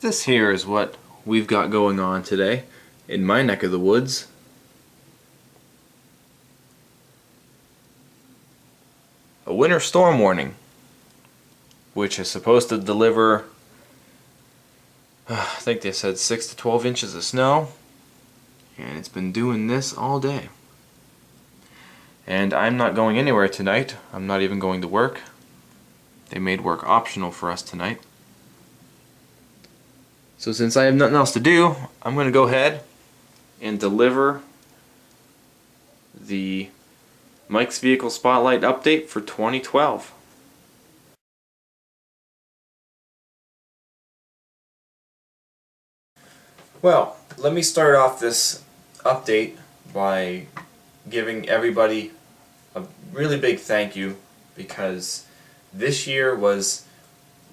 This here is what we've got going on today in my neck of the woods. A winter storm warning, which is supposed to deliver, I think they said 6 to 12 inches of snow, and it's been doing this all day. And I'm not going anywhere tonight. I'm not even going to work. They made work optional for us tonight. So since I have nothing else to do, I'm going to go ahead and deliver the Mike's Vehicle Spotlight update for 2012. Well, let me start off this update by giving everybody a really big thank you, because this year was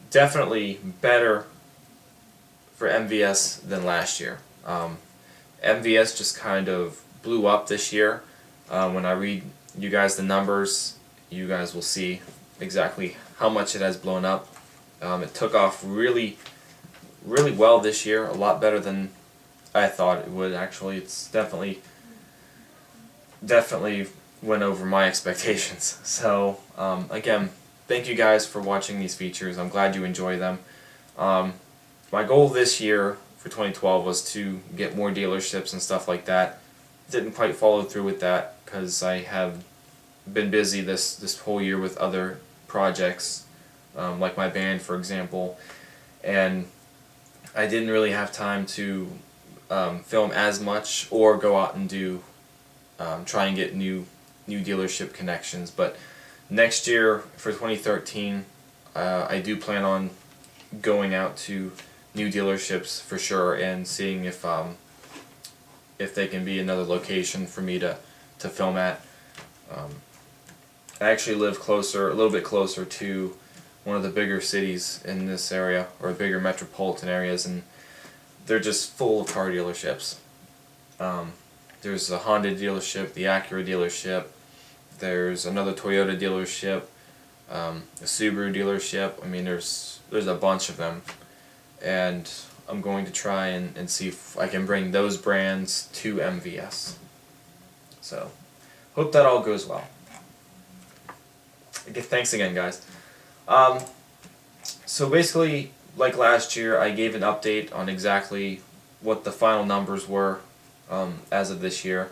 definitely better for MVS than last year. MVS just kind of blew up this year. When I read you guys the numbers, you guys will see exactly how much it has blown up. It took off really well this year, a lot better than I thought it would. Actually, it's definitely went over my expectations. So again, thank you guys for watching these features. I'm glad you enjoy them. My goal this year for 2012 was to get more dealerships and stuff like that. Didn't quite follow through with that because I have been busy this whole year with other projects, like my band, for example, and I didn't really have time to film as much or go out and do try and get new dealership connections. But next year for 2013, I do plan on going out to new dealerships for sure and seeing if they can be another location for me to film at. I actually live a little bit closer to one of the bigger cities in this area, or bigger metropolitan areas, and they're just full of car dealerships. There's a Honda dealership, the Acura dealership, there's another Toyota dealership, a Subaru dealership. I mean, there's a bunch of them, and I'm going to try and see if I can bring those brands to MVS. So, hope that all goes well. Thanks again, guys. So basically, like last year, I gave an update on exactly what the final numbers were as of this year.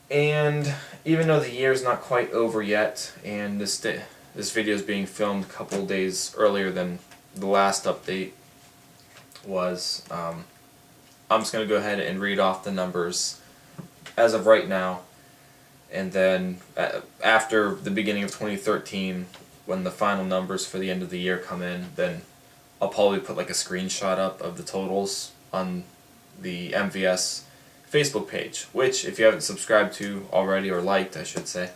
And even though the year's not quite over yet, and this video is being filmed a couple days earlier than the last update was, I'm just going to go ahead and read off the numbers as of right now, and then after the beginning of 2013, when the final numbers for the end of the year come in, then I'll probably put like a screenshot up of the totals on the MVS Facebook page, which if you haven't subscribed to already, or liked I should say,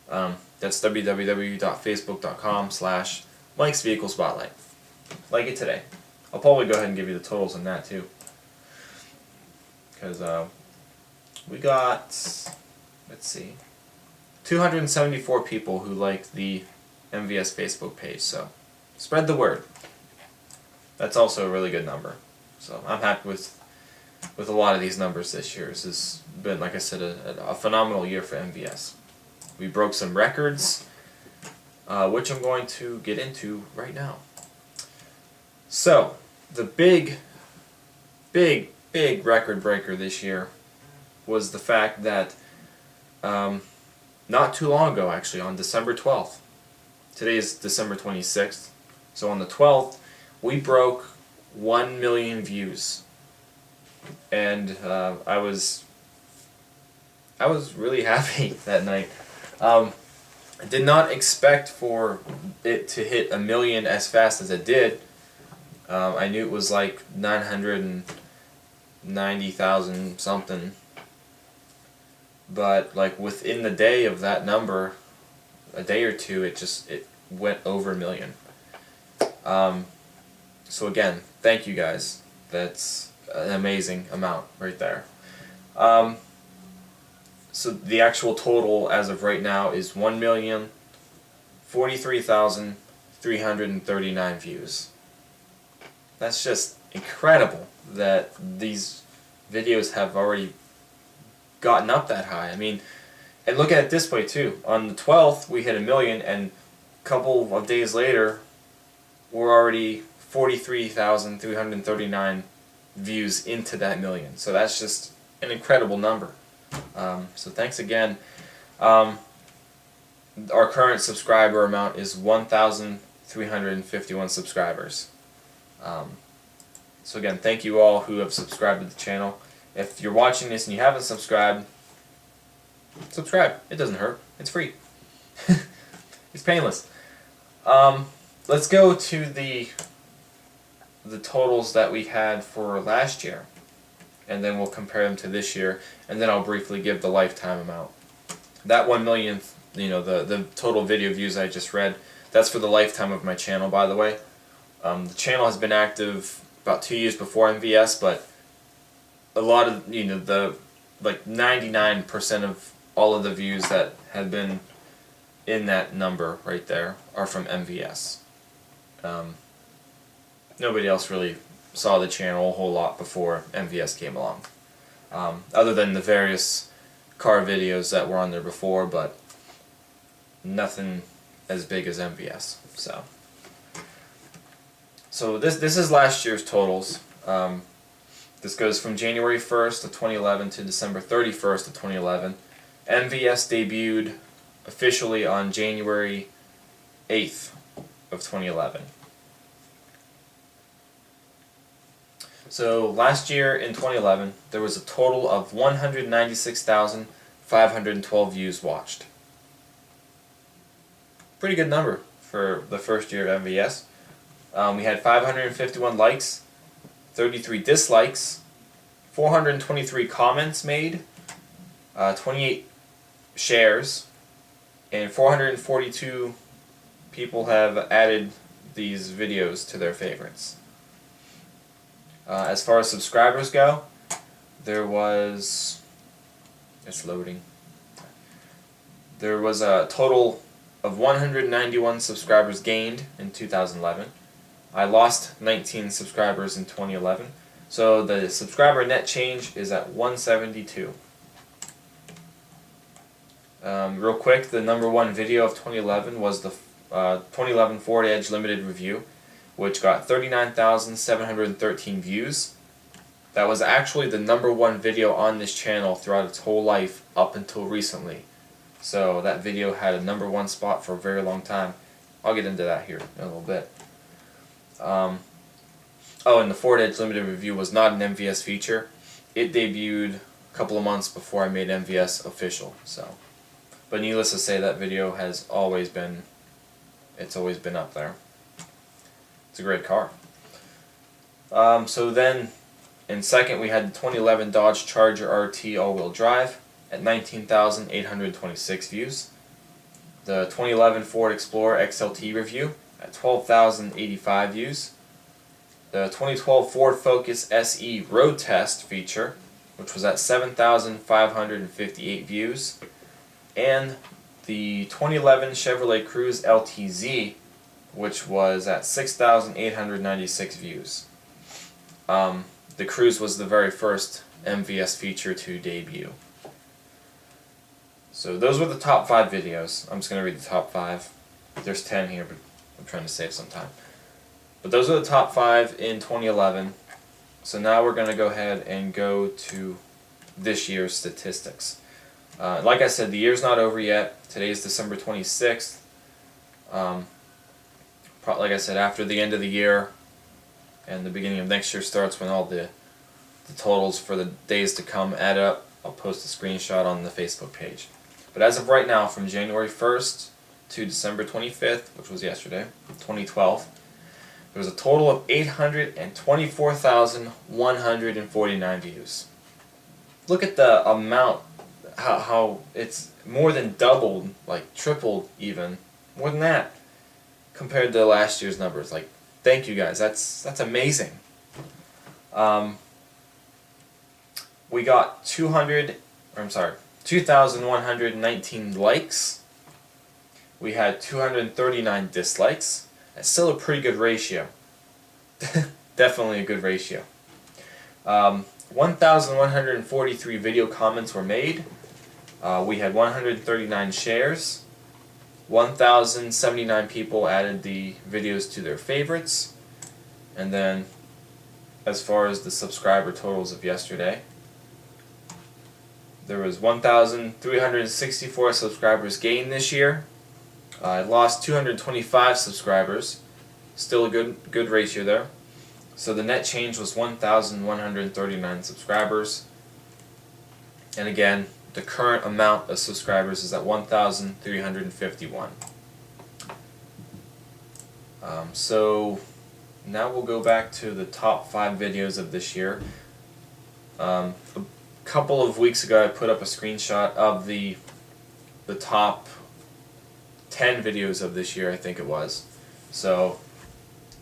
that's www.facebook.com/Mike's Vehicle Spotlight. Like it today. I'll probably go ahead and give you the totals on that too, because we got, let's see, 274 people who liked the MVS Facebook page, so spread the word. That's also a really good number. So I'm happy with a lot of these numbers this year. This has been, like I said, a phenomenal year for MVS. We broke some records, which I'm going to get into right now. So, the big record breaker this year was the fact that not too long ago, actually, on December 12th, today is December 26th, so on the 12th, we broke 1 million views. And I was really happy that night. I did not expect for it to hit 1 million as fast as it did. I knew it was like 990,000 something, but like within the day of that number, a day or two, it went over 1 million. So again, thank you guys. That's an amazing amount right there. So the actual total as of right now is 1,043,339 views. That's just incredible that these videos have already gotten up that high. I mean, and look at it this way too. On the 12th, we hit 1 million, and a couple of days later, we're already 43,339 views into that million. So that's just an incredible number. So thanks again. Our current subscriber amount is 1,351 subscribers. So again, thank you all who have subscribed to the channel. If you're watching this and you haven't subscribed, subscribe. It doesn't hurt. It's free. It's painless. Let's go to the totals that we had for last year, and then we'll compare them to this year, and then I'll briefly give the lifetime amount. That 1 million, the total video views I just read, that's for the lifetime of my channel, by the way. The channel has been active about 2 years before MVS, but a lot of, like 99% of all of the views that have been in that number right there are from MVS. Nobody else really saw the channel a whole lot before MVS came along, other than the various car videos that were on there before, but nothing as big as MVS. So this is last year's totals. This goes from January 1st of 2011 to December 31st of 2011. MVS debuted officially on January 8th of 2011. So last year in 2011, there was a total of 196,512 views watched. Pretty good number for the first year of MVS. We had 551 likes, 33 dislikes, 423 comments made, 28 shares, and 442 people have added these videos to their favorites. As far as subscribers go, there was, it's loading, there was a total of 191 subscribers gained in 2011. I lost 19 subscribers in 2011, so the subscriber net change is at 172. Real quick, the #1 video of 2011 was the 2011 Ford Edge Limited Review, which got 39,713 views. That was actually the #1 video on this channel throughout its whole life up until recently. So that video had a #1 spot for a very long time. I'll get into that here in a little bit. Oh, and the Ford Edge Limited Review was not an MVS feature. It debuted a couple of months before I made MVS official. But needless to say, that video has always been, it's always been up there. It's a great car. So then, in second, we had the 2011 Dodge Charger RT all-wheel drive at 19,826 views. The 2011 Ford Explorer XLT review at 12,085 views. The 2012 Ford Focus SE Road Test feature, which was at 7,558 views. And the 2011 Chevrolet Cruze LTZ, which was at 6,896 views. The Cruze was the very first MVS feature to debut. So those were the top 5 videos. I'm just going to read the top 5. There's 10 here, but I'm trying to save some time. But those are the top 5 in 2011. So now we're going to go ahead and go to this year's statistics. Like I said, the year's not over yet. Today is December 26th. Like I said, after the end of the year and the beginning of next year starts, when all the totals for the days to come add up, I'll post a screenshot on the Facebook page. But as of right now, from January 1st to December 25th, which was yesterday, 2012, there was a total of 824,149 views. Look at the amount, how it's more than doubled, like tripled even, more than that, compared to last year's numbers. Like, thank you guys, that's amazing. We got 2,119 likes. We had 239 dislikes. That's still a pretty good ratio. definitely a good ratio. 1,143 video comments were made. We had 139 shares. 1,079 people added the videos to their favorites. And then, as far as the subscriber totals of yesterday, there was 1,364 subscribers gained this year. I lost 225 subscribers. Still a good ratio there. So the net change was 1,139 subscribers. And again, the current amount of subscribers is at 1,351. So now we'll go back to the top 5 videos of this year. A couple of weeks ago I put up a screenshot of the top 10 videos of this year, I think it was. So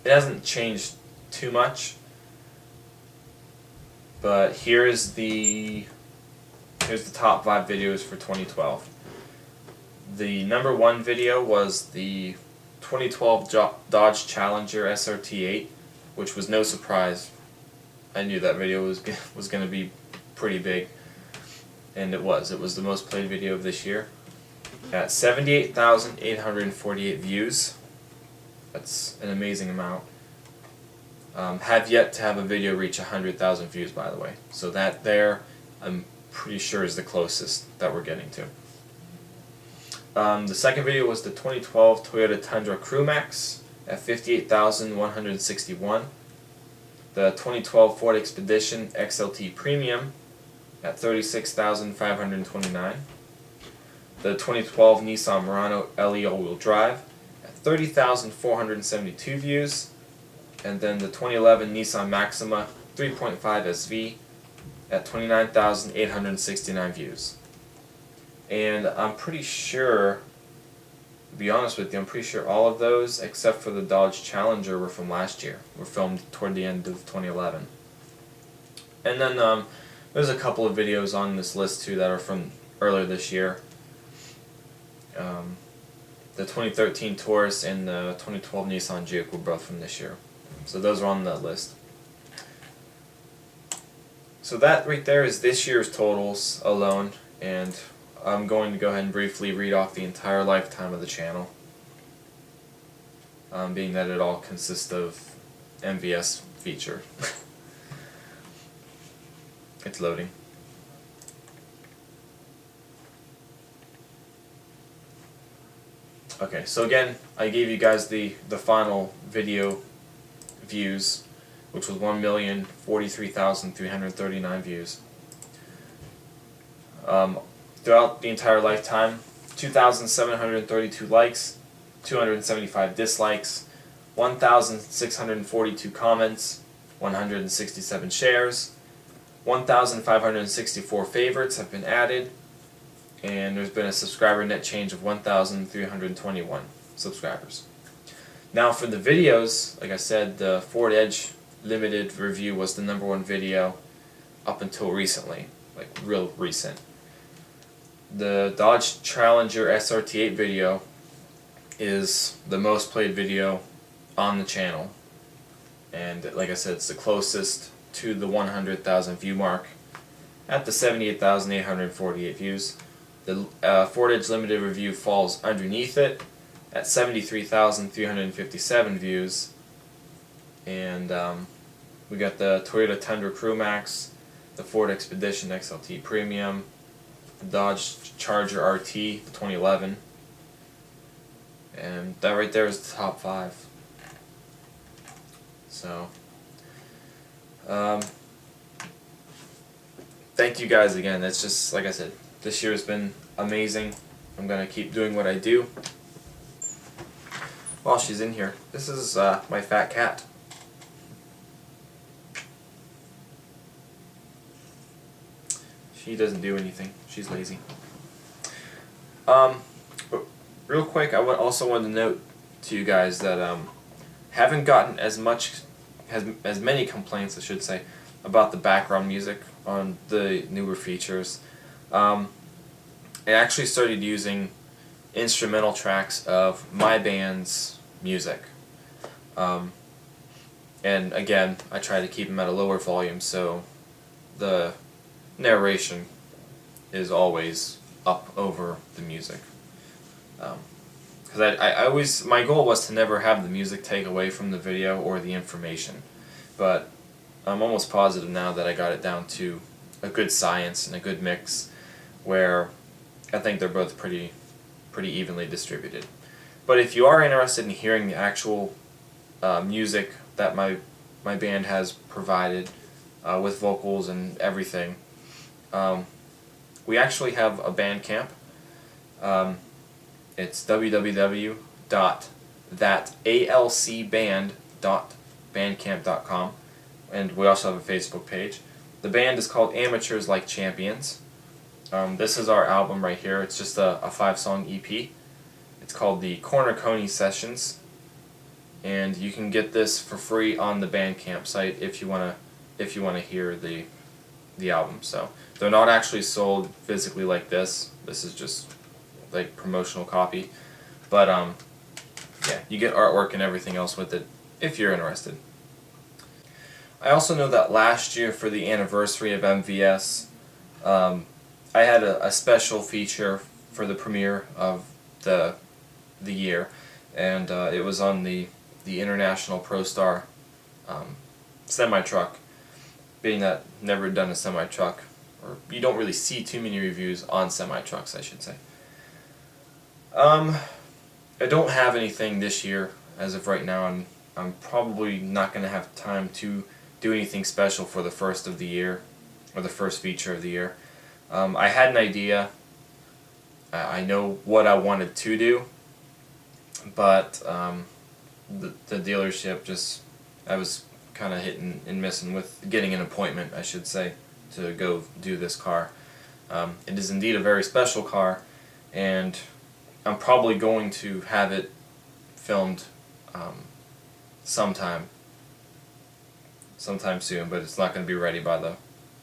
it hasn't changed too much. But here's the top 5 videos for 2012. The number 1 video was the 2012 Dodge Challenger SRT8, which was no surprise. I knew that video was going to be pretty big, and it was. It was the most played video of this year at 78,848 views. That's an amazing amount. Have yet to have a video reach 100,000 views, by the way. So that there, I'm pretty sure, is the closest that we're getting to. The second video was the 2012 Toyota Tundra Crew Max at 58,161. The 2012 Ford Expedition XLT Premium at 36,529. The 2012 Nissan Murano LE all-wheel drive at 30,472 views. And then the 2011 Nissan Maxima 3.5 SV at 29,869 views. And I'm pretty sure, to be honest with you, I'm pretty sure all of those, except for the Dodge Challenger, were from last year. Were filmed toward the end of 2011. And then there's a couple of videos on this list too that are from earlier this year. The 2013 Taurus and the 2012 Nissan Juke were both from this year. So those are on the list. So that right there is this year's totals alone, and I'm going to go ahead and briefly read off the entire lifetime of the channel, being that it all consists of MVS feature. It's loading. Okay, so again, I gave you guys the final video views, which was 1,043,339 views. Throughout the entire lifetime, 2,732 likes, 275 dislikes, 1,642 comments, 167 shares, 1,564 favorites have been added, and there's been a subscriber net change of 1,321 subscribers. Now for the videos, like I said, the Ford Edge Limited review was the number 1 video up until recently, like real recent. The Dodge Challenger SRT8 video is the most played video on the channel, and like I said, it's the closest to the 100,000 view mark at the 78,848 views. The Ford Edge Limited review falls underneath it at 73,357 views, and we got the Toyota Tundra Crew Max, the Ford Expedition XLT Premium, the Dodge Charger RT 2011, and that right there is the top 5. So, thank you guys again. It's just, like I said, this year has been amazing. I'm going to keep doing what I do. While she's in here, this is my fat cat. She doesn't do anything. She's lazy. Real quick, I also wanted to note to you guys that haven't gotten as many complaints, I should say, about the background music on the newer features. I actually started using instrumental tracks of my band's music. and again, I try to keep them at a lower volume so the narration is always up over the music. Because I always, my goal was to never have the music take away from the video or the information, but I'm almost positive now that I got it down to a good science and a good mix where I think they're both pretty evenly distributed. But if you are interested in hearing the actual music that my band has provided with vocals and everything, we actually have a Bandcamp. It's www.thatalcband.bandcamp.com, and we also have a Facebook page. The band is called Amateurs Like Champions. This is our album right here. It's just a 5-song EP. It's called the Corner Coney Sessions, and you can get this for free on the Bandcamp site if you wanna hear the album. So they're not actually sold physically like this. This is just like promotional copy, but yeah, you get artwork and everything else with it if you're interested. I also know that last year for the anniversary of MVS, I had a special feature for the premiere of the year, and it was on the International Pro-Star semi-truck. Being that never done a semi-truck, or you don't really see too many reviews on semi-trucks, I should say. I don't have anything this year as of right now, and I'm probably not going to have time to do anything special for the first of the year, or the first feature of the year. I had an idea. I know what I wanted to do, but the dealership just, I was kind of hitting and missing with getting an appointment, I should say, to go do this car. It is indeed a very special car, and I'm probably going to have it filmed sometime soon, but it's not going to be ready by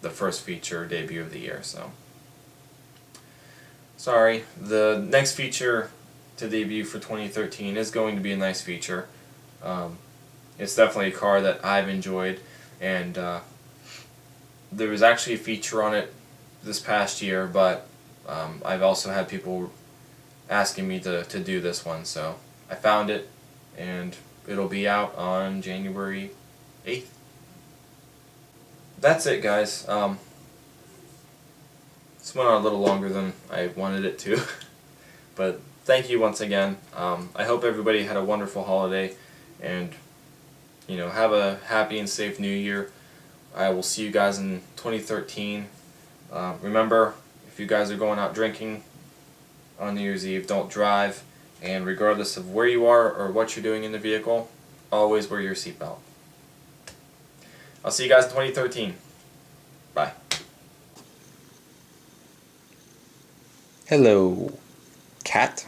the first feature debut of the year, so sorry. The next feature to debut for 2013 is going to be a nice feature. It's definitely a car that I've enjoyed, and there was actually a feature on it this past year, but I've also had people asking me to do this one, so I found it, and it'll be out on January 8th. That's it, guys. This went on a little longer than I wanted it to, but thank you once again. I hope everybody had a wonderful holiday, and have a happy and safe New Year. I will see you guys in 2013. Remember, if you guys are going out drinking on New Year's Eve, don't drive, and regardless of where you are or what you're doing in the vehicle, always wear your seatbelt. I'll see you guys in 2013. Bye. Hello, cat.